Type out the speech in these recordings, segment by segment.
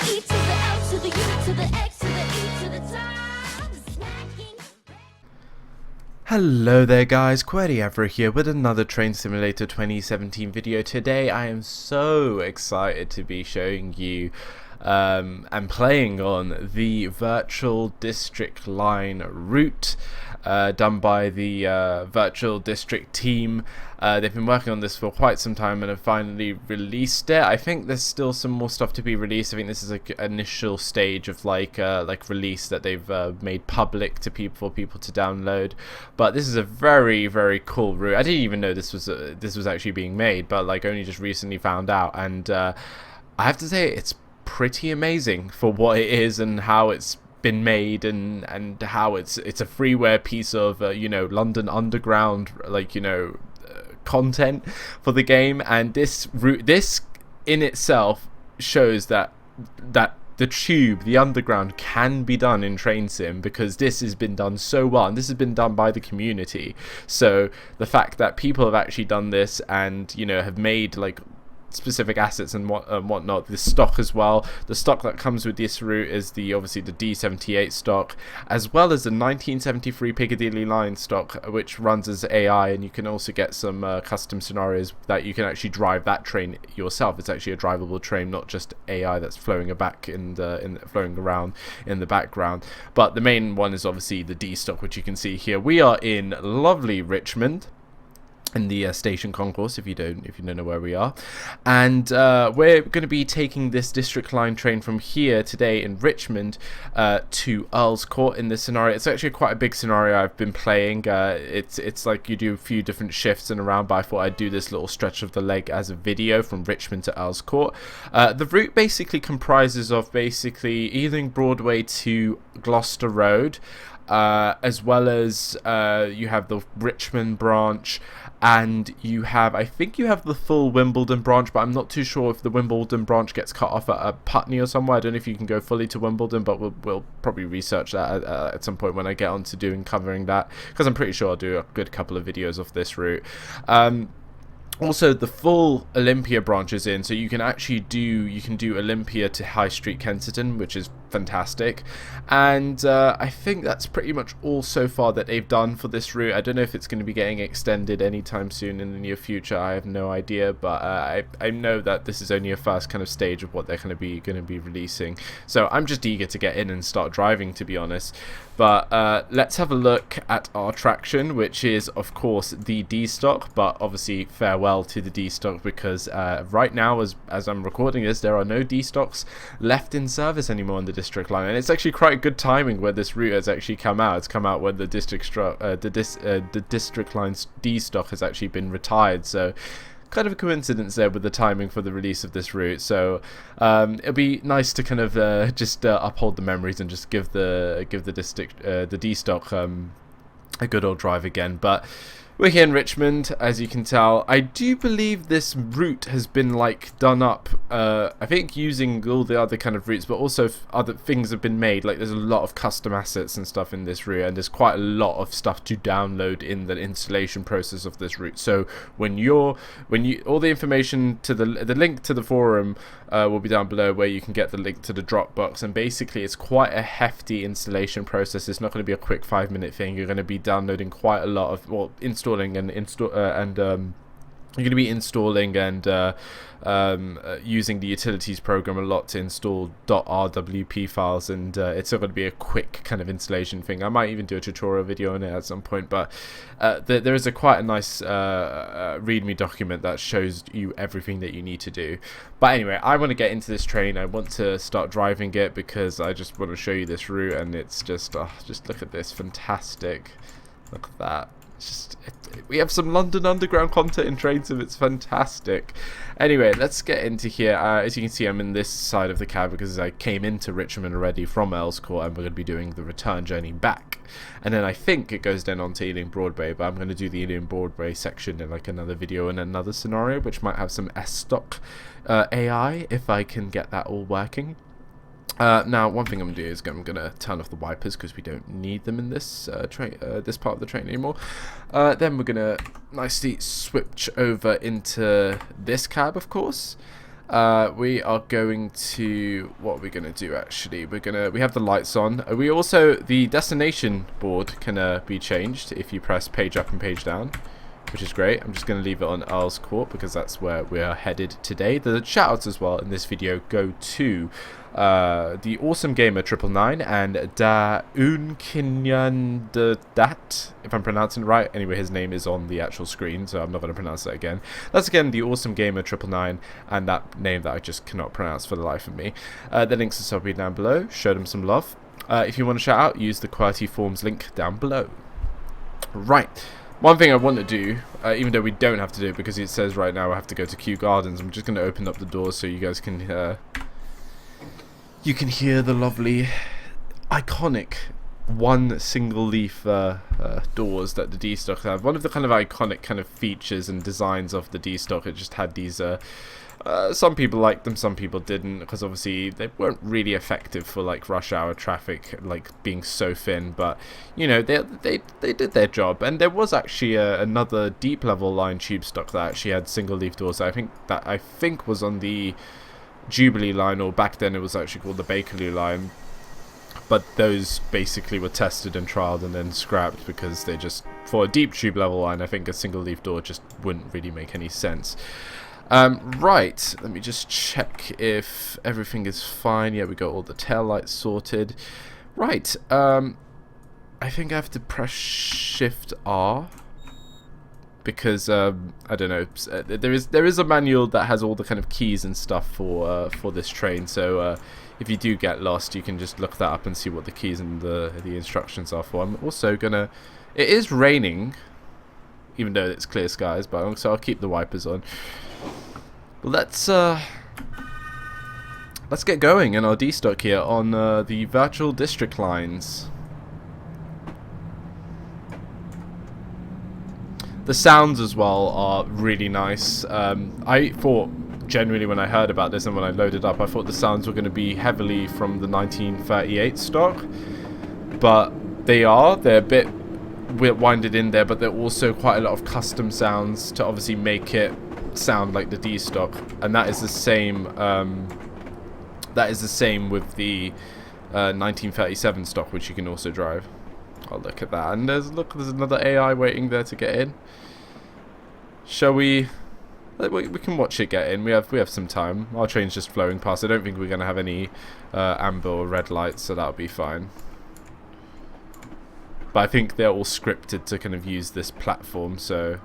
E to the L to the U to the X to the E to the top. Smacking. Hello there guys, Qwerty Afro here with another Train Simulator 2017 video. Today I am so excited to be showing you and playing on the virtual district line route done by the virtual district team. They've been working on this for quite some time and have finally released it. I think there's still some more stuff to be released. I think this is an initial stage of like release that they've made public to people for people to download. But this is a very cool route. I didn't even know this was actually being made, but like only just recently found out, and I have to say it's pretty amazing for what it is and how it's been made, and how it's a freeware piece of you know, London Underground, like, you know, content for the game. And this route, this in itself shows that the tube, the underground, can be done in train sim, because this has been done so well, and this has been done by the community. So the fact that people have actually done this and, you know, have made like specific assets and whatnot, the stock as well. The stock that comes with this route is obviously the D78 stock, as well as the 1973 Piccadilly line stock, which runs as AI, and you can also get some custom scenarios that you can actually drive that train yourself. It's actually a drivable train, not just AI that's flowing flowing around in the background. But the main one is obviously the D stock, which you can see here. We are in lovely Richmond, in the station concourse, if you don't know where we are, and we're going to be taking this district line train from here today in Richmond to Earl's Court in this scenario. It's actually quite a big scenario I've been playing. It's like you do a few different shifts and around, but I thought I'd do this little stretch of the leg as a video from Richmond to Earl's Court. The route basically comprises of Ealing Broadway to Gloucester Road, as well as you have the Richmond branch, and I think you have the full Wimbledon branch, but I'm not too sure if the Wimbledon branch gets cut off at Putney or somewhere. I don't know if you can go fully to Wimbledon, but we'll probably research that at some point when I get on to covering that, because I'm pretty sure I'll do a good couple of videos of this route. Also, the full Olympia branch is in, so you can actually do Olympia to High Street Kensington, which is fantastic. And I think that's pretty much all so far that they've done for this route. I don't know if it's going to be getting extended anytime soon in the near future. I have no idea, but I know that this is only a first kind of stage of what they're going to be releasing. So I'm just eager to get in and start driving, to be honest. But let's have a look at our traction, which is of course the D stock, but obviously farewell to the D stock, because right now, as I'm recording this, there are no D stocks left in service anymore on the district line. And it's actually quite good timing where this route has actually come out. It's come out when the district line's D stock has actually been retired. So kind of a coincidence there with the timing for the release of this route. So it'll be nice to kind of just uphold the memories and just give the D stock a good old drive again. But we're here in Richmond, as you can tell. I do believe this route has been like done up, I think using all the other kind of routes, but also other things have been made. Like there's a lot of custom assets and stuff in this route, and there's quite a lot of stuff to download in the installation process of this route. So when you all the information to the link to the forum will be down below, where you can get the link to the Dropbox. And basically it's quite a hefty installation process. It's not going to be a quick 5-minute thing. You're going to be downloading quite a lot of, well, installing and you're going to be installing and using the utilities program a lot to install .rwp files, and it's not going to be a quick kind of installation thing. I might even do a tutorial video on it at some point, but there is quite a nice readme document that shows you everything that you need to do. But anyway, I want to get into this train. I want to start driving it because I just want to show you this route, and it's just look at this, fantastic. Look at that. We have some London Underground content in train sim. It's fantastic. Anyway, let's get into here. As you can see, I'm in this side of the cab because I came into Richmond already from Earl's Court, and we're going to be doing the return journey back. And then I think it goes then on to Ealing Broadway, but I'm going to do the Ealing Broadway section in like another video and another scenario, which might have some S-Stock AI if I can get that all working. Now, one thing I'm going to do is I'm going to turn off the wipers because we don't need them in this this part of the train anymore. Then we're going to nicely switch over into this cab, of course. We are going to, what are we going to do actually? We have the lights on. We also, the destination board can be changed if you press page up and page down, which is great. I'm just going to leave it on Earl's Court because that's where we're headed today. The shoutouts as well in this video go to the awesome gamer 999 and Daduinknjiainthedaat, if I'm pronouncing it right. Anyway, his name is on the actual screen, so I'm not going to pronounce that again. That's again the awesome gamer 999 and that name that I just cannot pronounce for the life of me. The links will be down below. Show them some love. If you want to shout out, use the QWERTEE forms link down below. Right. One thing I want to do, even though we don't have to do it because it says right now I have to go to Kew Gardens, I'm just going to open up the doors so you guys can hear the lovely, iconic one single leaf doors that the D stock have. One of the kind of iconic kind of features and designs of the D stock. It just had these. Some people liked them, some people didn't, because obviously they weren't really effective for like rush hour traffic, like being so thin. But you know, they did their job. And there was actually another deep level line tube stock that actually had single leaf doors. I think was on the Jubilee line, or back then it was actually called the Bakerloo line. But those basically were tested and trialed and then scrapped because they just, for a deep tube level line, I think a single leaf door just wouldn't really make any sense. Right, let me just check if everything is fine. Yeah, we got all the tail lights sorted. Right, I think I have to press Shift R because I don't know. There is a manual that has all the kind of keys and stuff for this train. So if you do get lost, you can just look that up and see what the keys and the instructions are for. I'm also gonna. It is raining, even though it's clear skies, but so I'll keep the wipers on. Let's get going in our D stock here on the virtual district lines. The sounds as well are really nice. I thought genuinely when I heard about this and when I loaded up, I thought the sounds were going to be heavily from the 1938 stock, but they're a bit winded in there, but they're also quite a lot of custom sounds to obviously make it sound like the D stock, and that is the same. That is the same with the 1937 stock, which you can also drive. Oh, look at that! And there's another AI waiting there to get in. Shall we? We can watch it get in. We have some time. Our train's just flowing past. I don't think we're gonna have any amber or red lights, so that'll be fine. But I think they're all scripted to kind of use this platform, so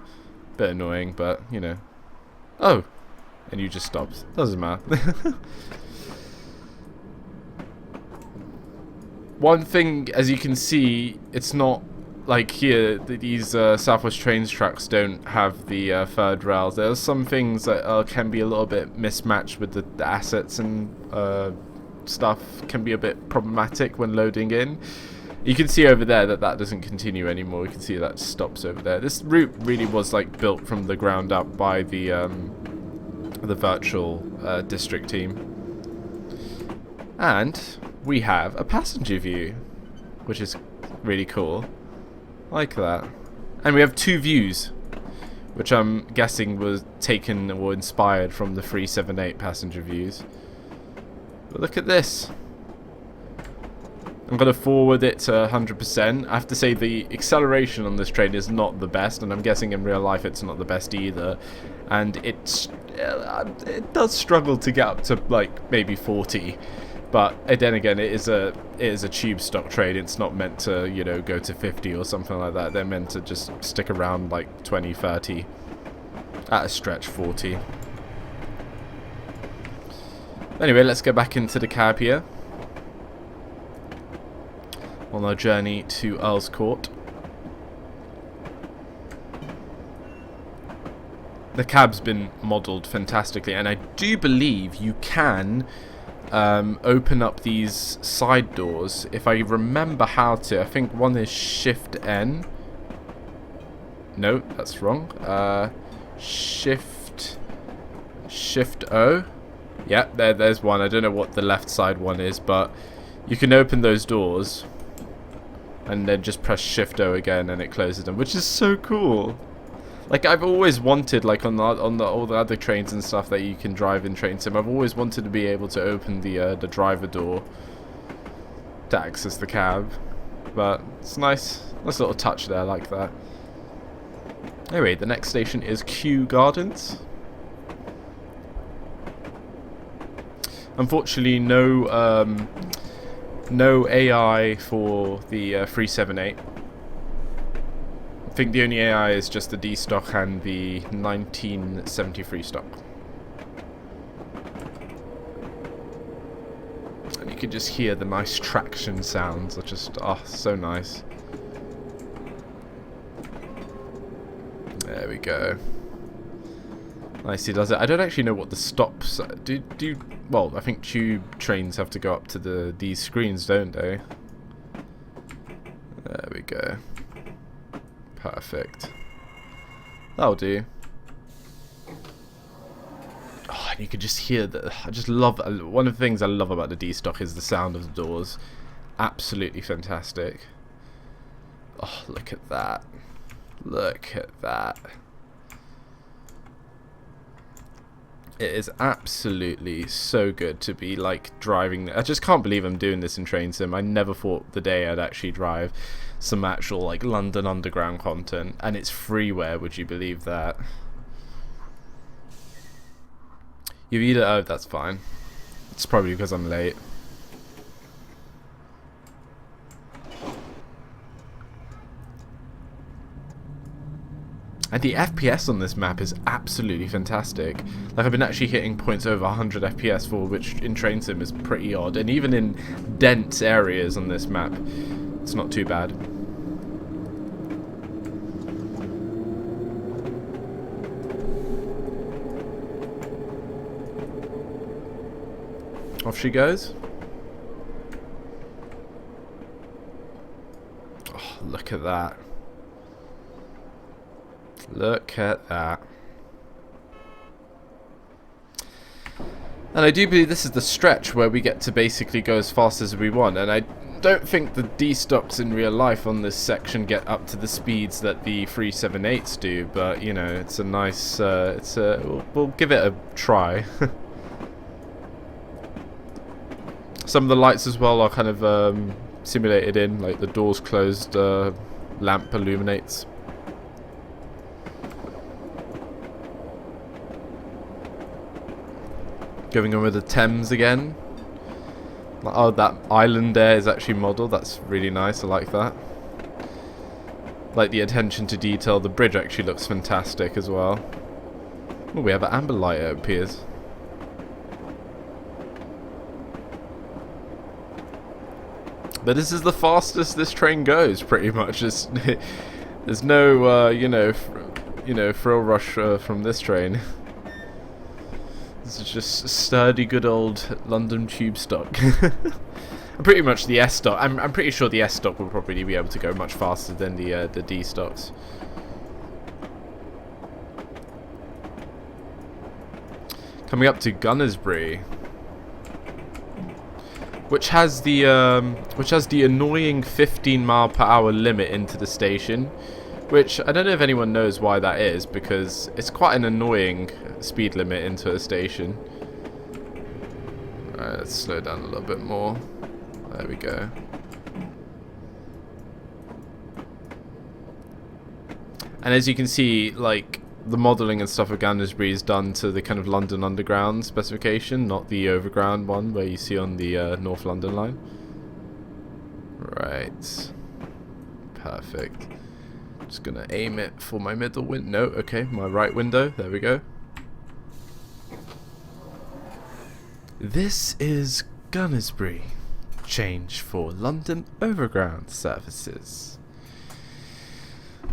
a bit annoying, but you know. Oh, and you just stopped. Doesn't matter. One thing, as you can see, it's not like here. These Southwest Trains tracks don't have the third rails. There are some things that can be a little bit mismatched with the assets and stuff. Can be a bit problematic when loading in. You can see over there that doesn't continue anymore. You can see that stops over there. This route really was like built from the ground up by the virtual district team. And we have a passenger view, which is really cool. Like that. And we have two views, which I'm guessing was taken or inspired from the 378 passenger views. But look at this. I'm going to forward it to 100%. I have to say the acceleration on this train is not the best, and I'm guessing in real life it's not the best either. And it does struggle to get up to like maybe 40. But then again, it is a tube stock train. It's not meant to, you know, go to 50 or something like that. They're meant to just stick around like 20, 30, at a stretch 40. Anyway, let's go back into the cab here on our journey to Earl's Court. The cab's been modelled fantastically, and I do believe you can open up these side doors if I remember how to. I think one is Shift N. No, that's wrong. Shift O. Yeah, there's one. I don't know what the left side one is, but you can open those doors and then just press Shift O again and it closes them, which is so cool. Like, I've always wanted, like, on all the other trains and stuff that you can drive in Train Sim, I've always wanted to be able to open the driver door to access the cab. But it's nice little touch there, like that. Anyway, the next station is Kew Gardens. Unfortunately, no AI for the 378. I think the only AI is just the D stock and the 1973 stock. And you can just hear the nice traction sounds. Are just, oh, so nice. There we go. Nicely does it. I don't actually know what the stops do. Well, I think tube trains have to go up to these screens, don't they? There we go. Perfect. That'll do. Oh, and you can just hear the. I just love. One of the things I love about the D stock is the sound of the doors. Absolutely fantastic. Oh, look at that. Look at that. It is absolutely so good to be like driving. I just can't believe I'm doing this in Train Sim. I never thought the day I'd actually drive some actual like London Underground content, and it's freeware. Would you believe that? You've either, oh, that's fine. It's probably because I'm late. And the FPS on this map is absolutely fantastic. Like, I've been actually hitting points over 100 FPS for, which in Train Sim is pretty odd. And even in dense areas on this map, it's not too bad. Off she goes. Oh, look at that. Look at that. And I do believe this is the stretch where we get to basically go as fast as we want. And I don't think the D stocks in real life on this section get up to the speeds that the 378s do. But, you know, it's a nice, we'll give it a try. Some of the lights as well are kind of simulated in, like the doors closed, lamp illuminates. Going on with the Thames again. Oh, that island there is actually modelled. That's really nice. I like that. Like the attention to detail. The bridge actually looks fantastic as well. Oh, we have an amber light, it appears. But this is the fastest this train goes, pretty much. There's no, you know, thrill rush from this train. This is just sturdy, good old London tube stock. And pretty much the S stock. I'm pretty sure the S stock will probably be able to go much faster than the D stocks. Coming up to Gunnersbury, which has the annoying 15-mile-per-hour limit into the station. Which, I don't know if anyone knows why that is, because it's quite an annoying speed limit into a station. Alright, let's slow down a little bit more. There we go. And as you can see, like, the modelling and stuff of Gunnersbury is done to the kind of London Underground specification, not the Overground one where you see on the North London line. Right. Perfect. Just gonna aim it for my middle window. No, okay, my right window. There we go. This is Gunnersbury. Change for London Overground services.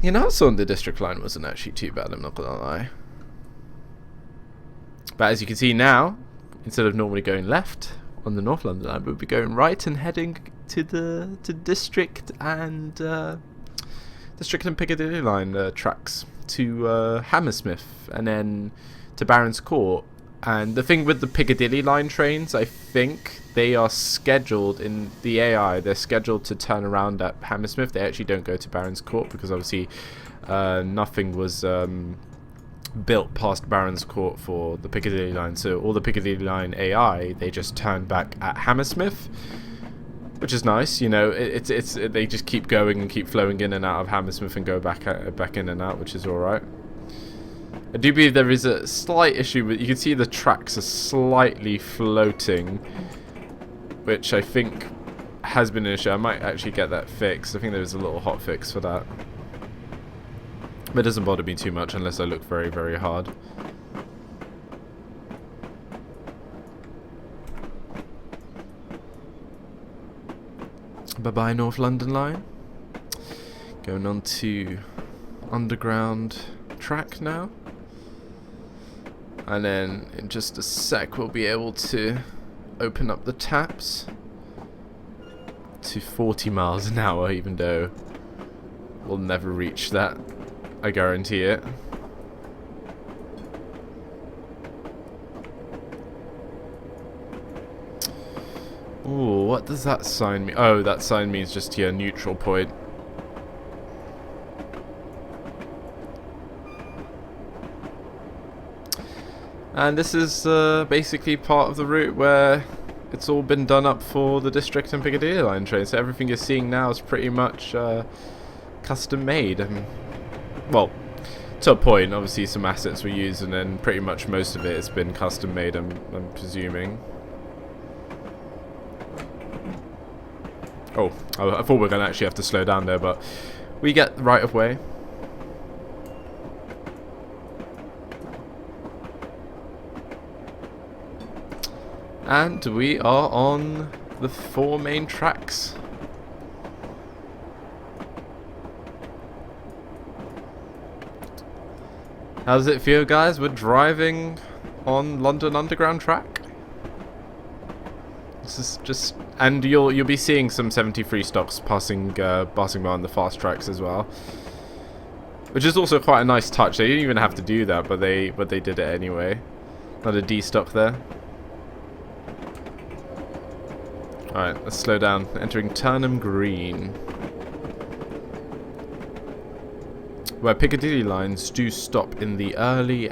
You know, so on the District line wasn't actually too bad, I'm not gonna lie. But as you can see now, instead of normally going left on the North London line, we'll be going right and heading to the District and District and Piccadilly line tracks to Hammersmith and then to Barons Court. And the thing with the Piccadilly line trains, I think they are scheduled in the AI. They're scheduled to turn around at Hammersmith. They actually don't go to Barons Court because obviously nothing was built past Barons Court for the Piccadilly line. So all the Piccadilly line AI, they just turn back at Hammersmith, which is nice. You know, it's they just keep going and keep flowing in and out of Hammersmith and go back in and out, which is all right. I do believe there is a slight issue with, you can see the tracks are slightly floating, which I think has been an issue. I might actually get that fixed. I think there is a little hot fix for that. But it doesn't bother me too much unless I look very, very hard. Bye-bye North London line. Going on to Underground track now. And then in just a sec we'll be able to open up the taps to 40 miles an hour, even though we'll never reach that. I guarantee it. Ooh, what does that sign mean? Oh, that sign means just here, neutral point. And this is basically part of the route where it's all been done up for the District and Piccadilly line train. So everything you're seeing now is pretty much custom made. Well, to a point, obviously some assets were used, and then pretty much most of it has been custom made, I'm presuming. Oh, I thought we were going to actually have to slow down there, but we get the right of way. And we are on the 4 main tracks. How does it feel, guys? We're driving on London Underground track. This is just, and you'll be seeing some 73 stocks passing by on the fast tracks as well, which is also quite a nice touch. They didn't even have to do that, but they did it anyway. Another D stock there. All right, let's slow down. Entering Turnham Green, where Piccadilly lines do stop in the early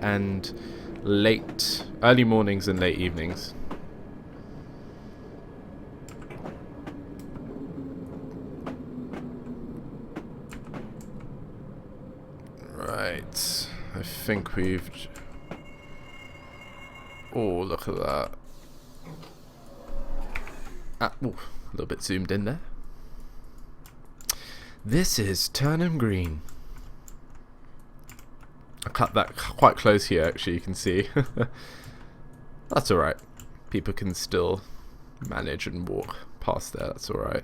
mornings and late evenings. Right, I think we've... Oh, look at that. Ah, ooh, a little bit zoomed in there. This is Turnham Green. I cut that quite close here, actually, you can see. That's alright. People can still manage and walk past there, that's alright.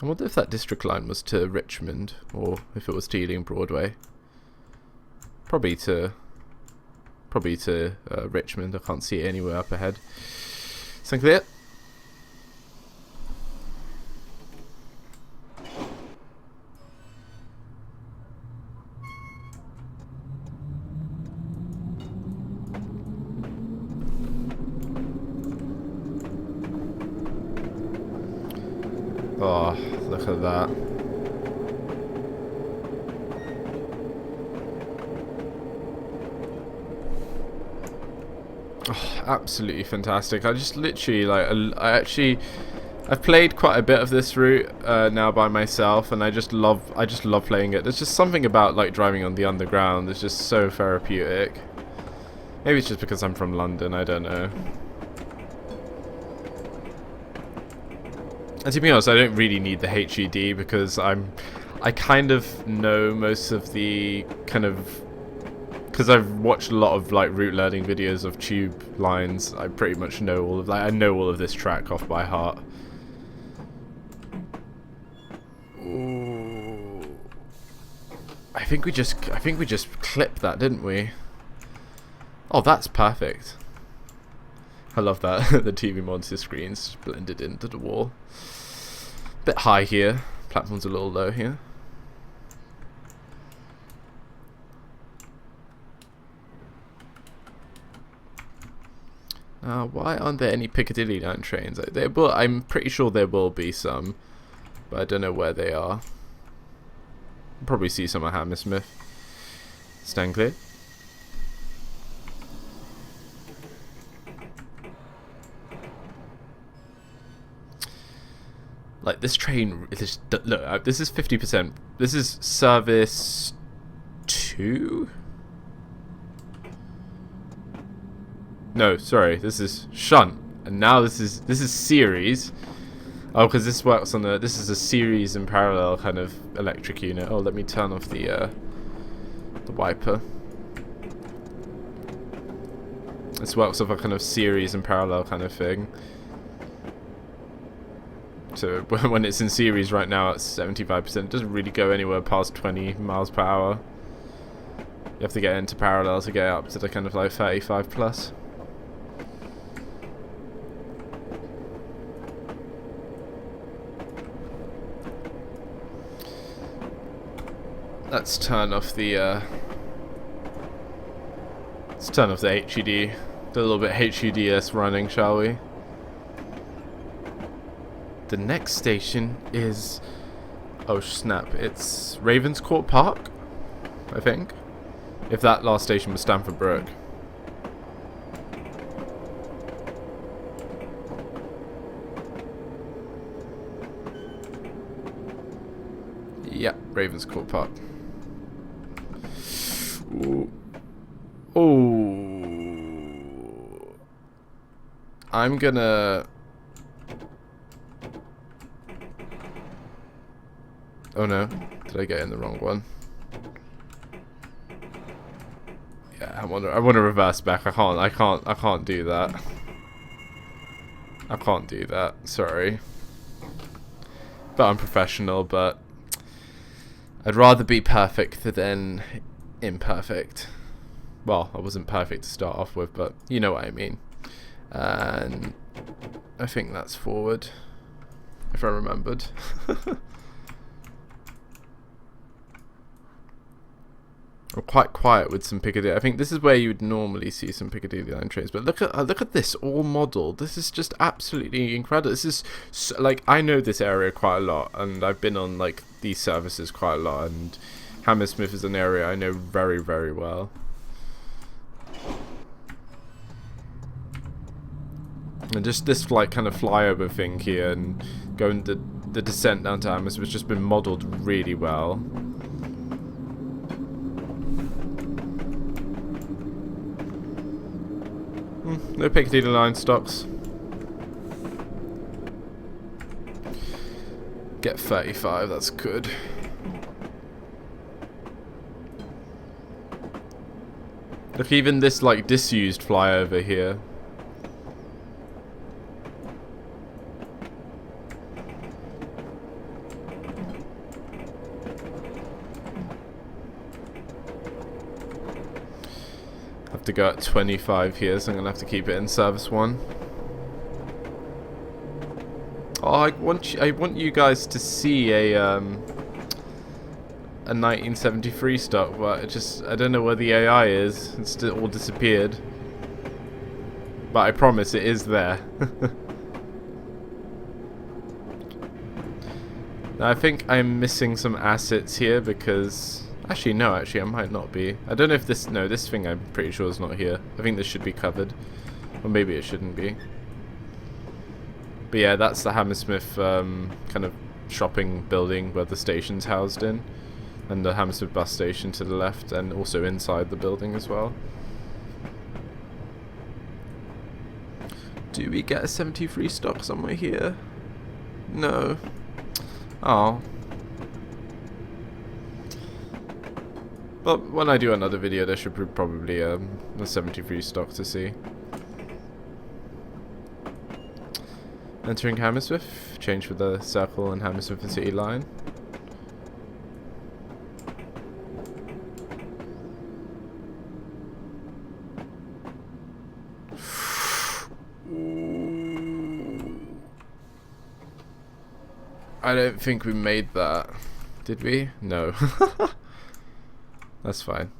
I wonder if that district line was to Richmond, or if it was to Ealing Broadway. Probably to Richmond. I can't see it anywhere up ahead. So clear. Oh, look at that. Oh, absolutely fantastic. I just literally, like, I've played quite a bit of this route now by myself, and I just love playing it. There's just something about, like, driving on the underground. It's just so therapeutic. Maybe it's just because I'm from London, I don't know. And to be honest, I don't really need the HUD because I kind of know most of the kind of, because I've watched a lot of like route learning videos of tube lines. I pretty much know all of that. I know all of this track off by heart. Ooh. I think we just clipped that, didn't we? Oh, that's perfect. I love that. The TV monitor screens blended into the wall. Bit high here. Platform's a little low here. Why aren't there any Piccadilly line trains? There will, I'm pretty sure there will be some, but I don't know where they are. You'll probably see some at Hammersmith. Stand clear. Like this train, look, this is 50%. This is service 2? No, sorry, this is shunt, and now this is series. Oh, because this works on this is a series and parallel kind of electric unit. Oh, let me turn off the wiper. This works off a kind of series and parallel kind of thing. So when it's in series right now, it's 75%. It doesn't really go anywhere past 20 miles per hour. You have to get into parallel to get up to the kind of like 35 plus. Let's turn off the HUD. Do a little bit HUDs running, shall we? The next station is, oh snap, it's Ravenscourt Park, I think. If that last station was Stamford Brook. Yeah, Ravenscourt Park. Ooh. Oh, I'm gonna. Oh no, did I get in the wrong one? Yeah, I want to reverse back. I can't do that. I can't do that. Sorry. But I'm professional, but I'd rather be perfect than imperfect. Well, I wasn't perfect to start off with, but you know what I mean. And I think that's forward, if I remembered. I'm quite quiet with some Piccadilly. I think this is where you would normally see some Piccadilly line trains. But look at this, all modelled. This is just absolutely incredible. This is like, I know this area quite a lot, and I've been on like these services quite a lot. And Hammersmith is an area I know very, very well. And just this like kind of flyover thing here, and going the descent down to Hammersmith has just been modelled really well. No Piccadilly line stops. Get 35, that's good. Look, even this like disused flyover here. To go at 25 here, so I'm gonna have to keep it in service 1. Oh, I want you guys to see a 1973 stock, but I don't know where the AI is. It's all disappeared. But I promise it is there. Now I think I'm missing some assets here because. Actually, no, I might not be. I don't know if this... No, this thing I'm pretty sure is not here. I think this should be covered. Or maybe it shouldn't be. But yeah, that's the Hammersmith kind of shopping building where the station's housed in. And the Hammersmith bus station to the left, and also inside the building as well. Do we get a 73 stock somewhere here? No. Oh. But when I do another video, there should be probably a 73 stock to see. Entering Hammersmith, change for the Circle and Hammersmith and City line. I don't think we made that. Did we? No. That's fine.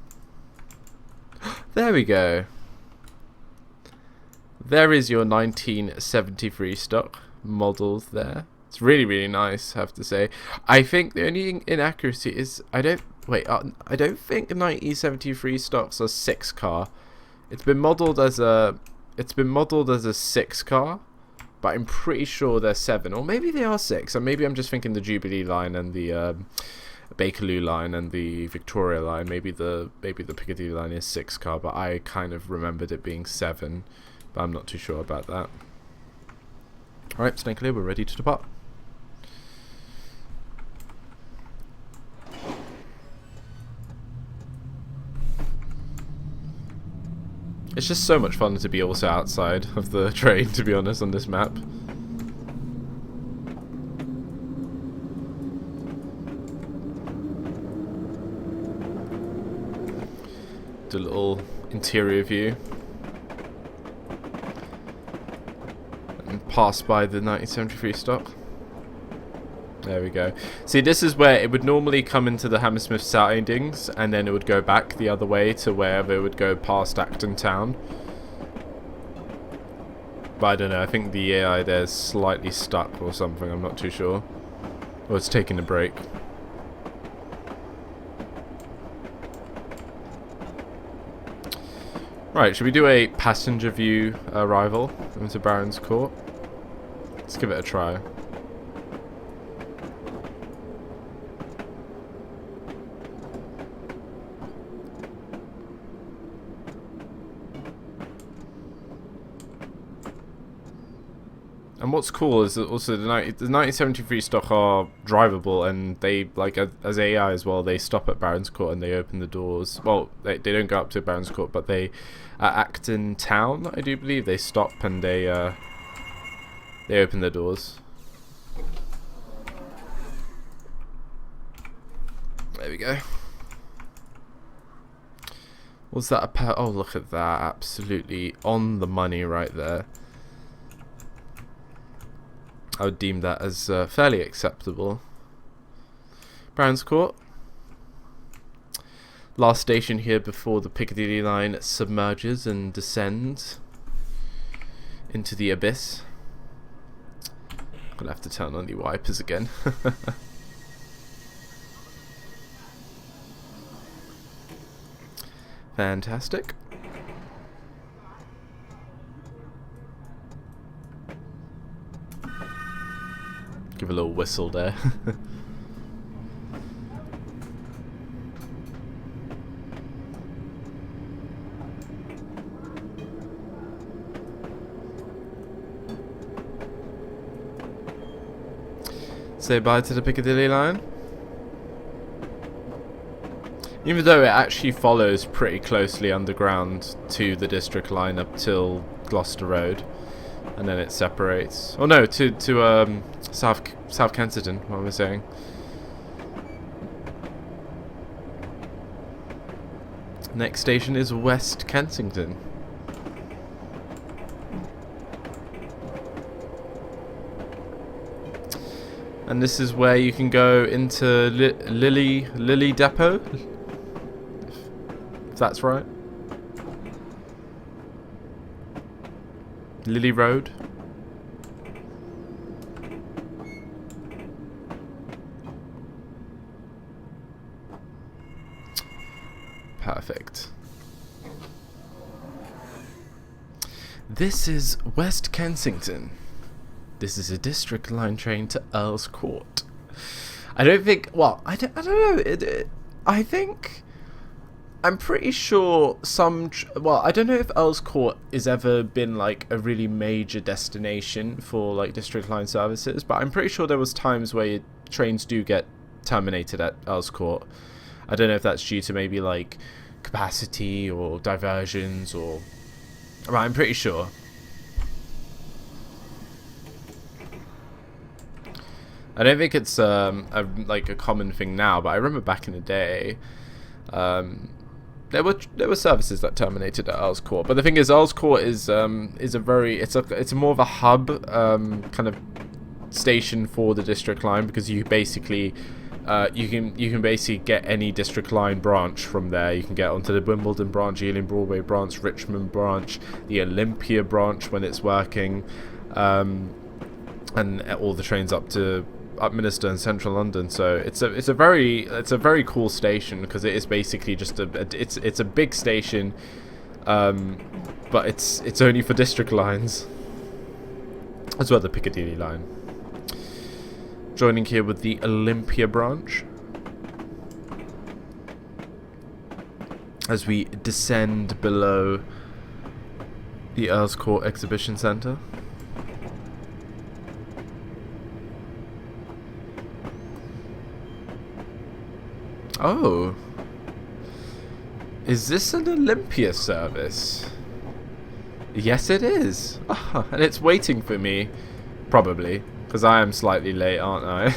There we go. there is your 1973 stock models there. It's really, really nice, I have to say. I think the only inaccuracy is I don't think 1973 stocks are 6 car. It's been modelled as a 6 car, but I'm pretty sure they're 7, or maybe they are 6. Or maybe I'm just thinking the Jubilee line and the Bakerloo line and the Victoria line. Maybe the Piccadilly line is 6 car, but I kind of remembered it being 7, but I'm not too sure about that. Alright, Snake Clear, we're ready to depart. It's just so much fun to be also outside of the train, to be honest, on this map. Do a little interior view. And pass by the 1973 stock. There we go. See, this is where it would normally come into the Hammersmith sidings, and then it would go back the other way to wherever it would go past Acton Town. But I don't know, I think the AI there's slightly stuck or something, I'm not too sure. Or it's taking a break. Right, should we do a passenger view arrival into Barons Court? Let's give it a try. And what's cool is that also the 1973 stock are drivable, and they, like, as AI as well, they stop at Barons Court and they open the doors. Well, they don't go up to Barons Court, but they, at Acton Town, I do believe, they stop and they open the doors. There we go. Was that a oh, look at that. Absolutely on the money right there. I would deem that as fairly acceptable. Barons Court. Last station here before the Piccadilly line submerges and descends into the abyss. Gonna have to turn on the wipers again. Fantastic. Give a little whistle there. Say bye to the Piccadilly line. Even though it actually follows pretty closely underground to the District line up till Gloucester Road, and then it separates. Oh no, to South Kensington. What am I saying? Next station is West Kensington. And this is where you can go into Lily Depot, if that's right. Lily Road. Perfect. This is West Kensington. This is a District line train to Earl's Court. I don't think. Well, I don't know. I think. I'm pretty sure some. Well, I don't know if Earl's Court has ever been like a really major destination for like District line services, but I'm pretty sure there was times where trains do get terminated at Earl's Court. I don't know if that's due to maybe like capacity or diversions or. Right, I'm pretty sure. I don't think it's like a common thing now, but I remember back in the day, there were services that terminated at Earl's Court. But the thing is, Earl's Court is a very it's more of a hub kind of station for the District line, because you basically you can basically get any district line branch from there. You can get onto the Wimbledon branch, Ealing Broadway branch, Richmond branch, the Olympia branch when it's working, and all the trains up to Upminster and Central London. So it's a very cool station, because it is basically just it's a big station, but it's only for district lines, as well as the Piccadilly line. Joining here with the Olympia branch as we descend below the Earl's Court Exhibition Centre. Oh, is this an Olympia service? Yes, it is. Oh, and it's waiting for me, probably. Because I am slightly late, aren't I?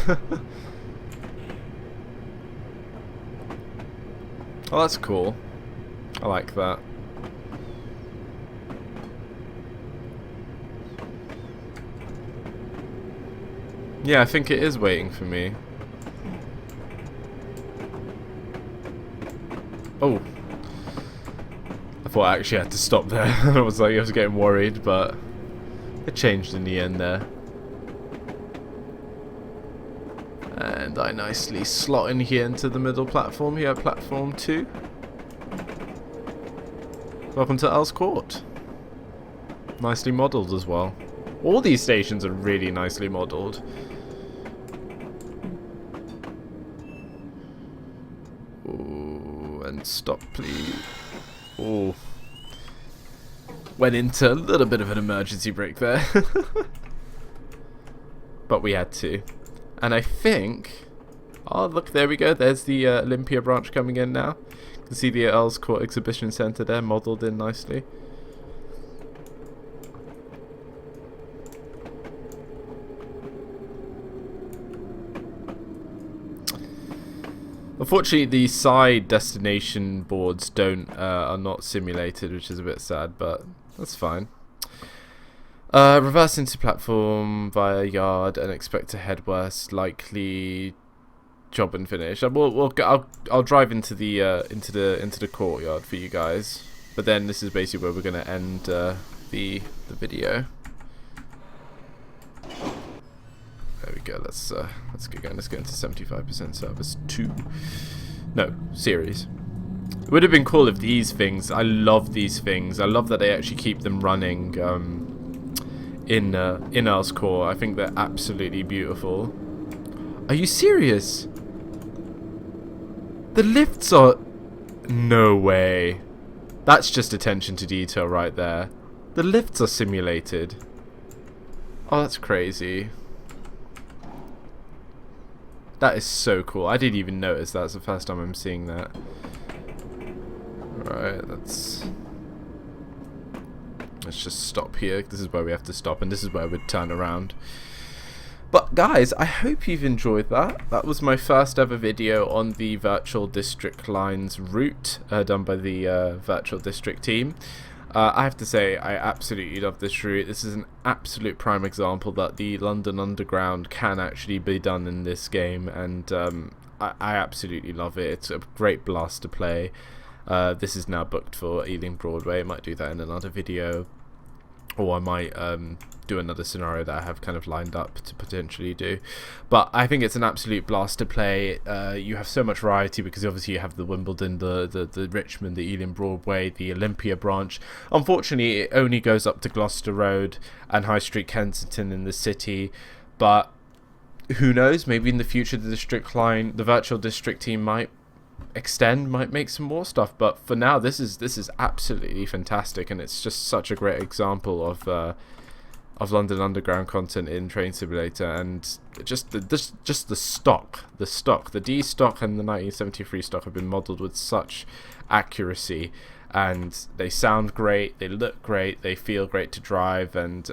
Oh, that's cool. I like that. Yeah, I think it is waiting for me. Oh. I thought I actually had to stop there. I was getting worried, but it changed in the end there. And I nicely slot in here into the middle platform here, platform 2. Welcome to Earl's Court. Nicely modelled as well. All these stations are really nicely modelled. Ooh, and stop please. Ooh. Went into a little bit of an emergency brake there. But we had to. And I think... Oh, look, there we go. There's the Olympia branch coming in now. You can see the Earl's Court Exhibition Centre there, modelled in nicely. Unfortunately, the side destination boards are not simulated, which is a bit sad, but that's fine. Reverse into platform via yard and expect to head west. Likely job and finish. I'll drive into the courtyard for you guys. But then this is basically where we're gonna end the video. There we go. Let's get going. Let's get into 75% service 2. No, series. It would have been cool if these things. I love these things. I love that they actually keep them running. In Earl's Court. I think they're absolutely beautiful. Are you serious? The lifts are... No way. That's just attention to detail right there. The lifts are simulated. Oh, that's crazy. That is so cool. I didn't even notice that. It's the first time I'm seeing that. Alright, let's just stop here. This is where we have to stop, and this is where we'd turn around. But guys, I hope you've enjoyed that. That was my first ever video on the Virtual District Lines route done by the Virtual District team. I have to say, I absolutely love this route. This is an absolute prime example that the London Underground can actually be done in this game, and I absolutely love it. It's a great blast to play. This is now booked for Ealing Broadway. I might do that in another video, or I might do another scenario that I have kind of lined up to potentially do. But I think it's an absolute blast to play. You have so much variety because obviously you have the Wimbledon, the Richmond, the Ealing Broadway, the Olympia branch. Unfortunately, it only goes up to Gloucester Road and High Street Kensington in the city, but who knows, maybe in the future the district line, the Virtual District team might make some more stuff. But for now, this is absolutely fantastic, and it's just such a great example of London Underground content in Train Simulator. And just the stock, the D stock and the 1973 stock have been modelled with such accuracy, and they sound great, they look great, they feel great to drive, and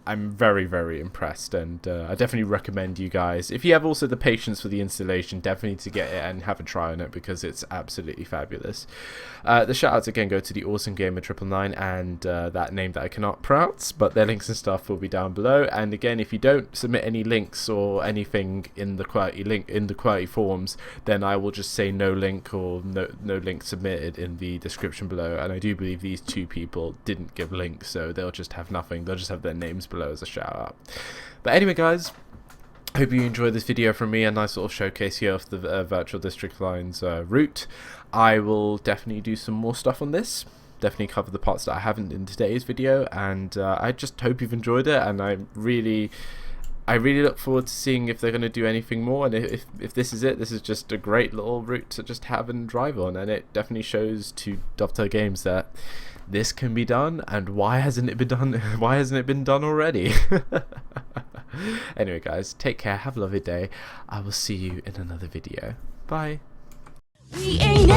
I'm very, very impressed, and I definitely recommend you guys, if you have also the patience for the installation, definitely to get it and have a try on it, because it's absolutely fabulous. The shoutouts again go to the awesome gamer 999 and that name that I cannot pronounce, but their links and stuff will be down below. And again, if you don't submit any links or anything in the QWERTY forums, then I will just say no link or no link submitted in the description below. And I do believe these two people didn't give links, so they'll just have nothing. They'll just have their names below as a shout out. But anyway, guys, hope you enjoyed this video from me, a nice sort of showcase here of the virtual district lines route. I will definitely do some more stuff on this, definitely cover the parts that I haven't in today's video, and I just hope you've enjoyed it, and I really look forward to seeing if they're going to do anything more. And if this is it, this is just a great little route to just have and drive on, and it definitely shows to Dovetail Games that this can be done, and why hasn't it been done? Why hasn't it been done already? Anyway, guys, take care, have a lovely day. I will see you in another video. Bye. We ain't